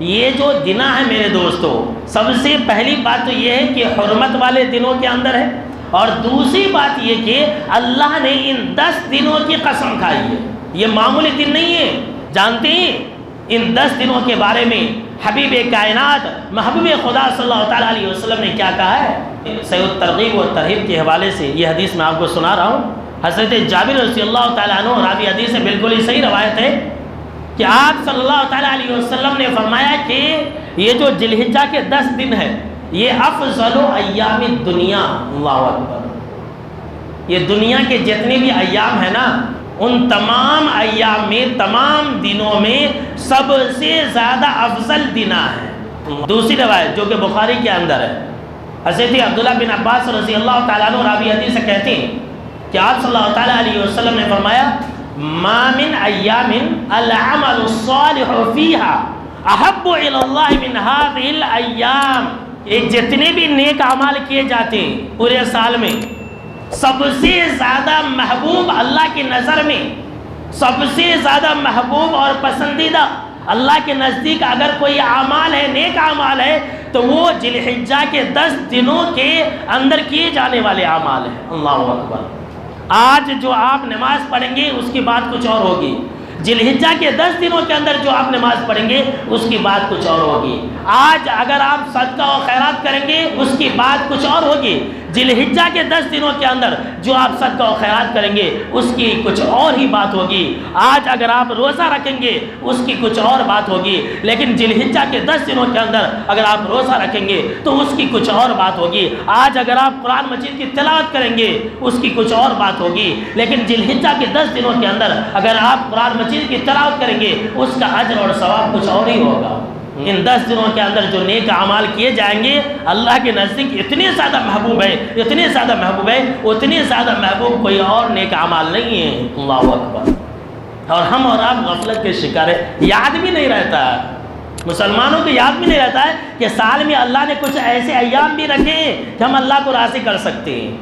یہ جو دن ہے میرے دوستو، سب سے پہلی بات تو یہ ہے کہ حرمت والے دنوں کے اندر ہے، اور دوسری بات یہ کہ اللہ نے ان 10 دنوں کی قسم کھائی ہے، یہ معمولی دن نہیں ہے۔ جانتے ہیں ان 10 دنوں کے بارے میں حبیب کائنات محبوب خدا صلی اللہ تعالیٰ علیہ وسلم نے کیا کہا ہے؟ سید ترغیب و ترہیب کے حوالے سے یہ حدیث میں آپ کو سنا رہا ہوں۔ حضرت جابر رضی اللہ تعالیٰ عنہ راوی حدیث سے بالکل ہی صحیح روایت ہے کہ آپ صلی اللہ تعالیٰ علیہ وسلم نے فرمایا کہ یہ جو ذی الحجہ کے 10 دن ہے یہ افضل ایام الدنیا، اللہ اکبر، یہ دنیا کے جتنے بھی ایام ہیں نا ان تمام ایام میں، تمام دنوں میں سب سے زیادہ افضل دن ہے۔ دوسری روایت جو کہ بخاری کے اندر ہے، حضرت عبداللہ بن عباس رضی اللہ تعالیٰ عنہ راوی حدیث سے کہتے ہیں کہ آپ صلی اللہ تعالیٰ علیہ وسلم نے فرمایا ما من ایام العمل الصالح فیہا احب الی اللہ من هذه الایام، یہ جتنے بھی نیک اعمال کیے جاتے ہیں پورے سال میں، سب سے زیادہ محبوب اللہ کی نظر میں، سب سے زیادہ محبوب اور پسندیدہ اللہ کے نزدیک اگر کوئی اعمال ہے، نیک اعمال ہے، تو وہ ذی الحجہ کے 10 دنوں کے اندر کیے جانے والے اعمال ہیں۔ اللہ اکبر۔ آج جو آپ نماز پڑھیں گے اس کی بات کچھ اور ہوگی، ذی الحجہ کے 10 دنوں کے اندر جو آپ نماز پڑھیں گے اس کی بات کچھ اور ہوگی۔ آج اگر آپ صدقہ و خیرات کریں گے اس کی بات کچھ اور ہوگی، ذی الحجہ کے 10 دنوں کے اندر جو آپ صدقہ و خیرات کریں گے اس کی کچھ اور ہی بات ہوگی۔ آج اگر آپ روزہ رکھیں گے اس کی کچھ اور بات ہوگی، لیکن ذی الحجہ کے 10 دنوں کے اندر اگر آپ روزہ رکھیں گے تو اس کی کچھ اور بات ہوگی۔ آج اگر آپ قرآن مجید کی تلاوت کریں گے اس کی کچھ اور بات ہوگی، لیکن ذی الحجہ کے 10 دنوں کے اندر اگر آپ قرآن مجید کی تلاوت کریں گے اس کا اجر اور ثواب کچھ اور ہی ہوگا۔ ان 10 دنوں کے اندر جو نیک اعمال کیے جائیں گے اللہ کے نزدیک اتنے زیادہ محبوب ہے، اتنے زیادہ محبوب ہے، اتنے زیادہ محبوب کوئی اور نیک اعمال نہیں ہے۔ اللہ اکبر۔ اور ہم اور آپ غفلت کے شکار ہیں، یاد بھی نہیں رہتا ہے، مسلمانوں کو یاد بھی نہیں رہتا ہے کہ سال میں اللہ نے کچھ ایسے ایام بھی رکھے ہیں کہ ہم اللہ کو راضی کر سکتے ہیں۔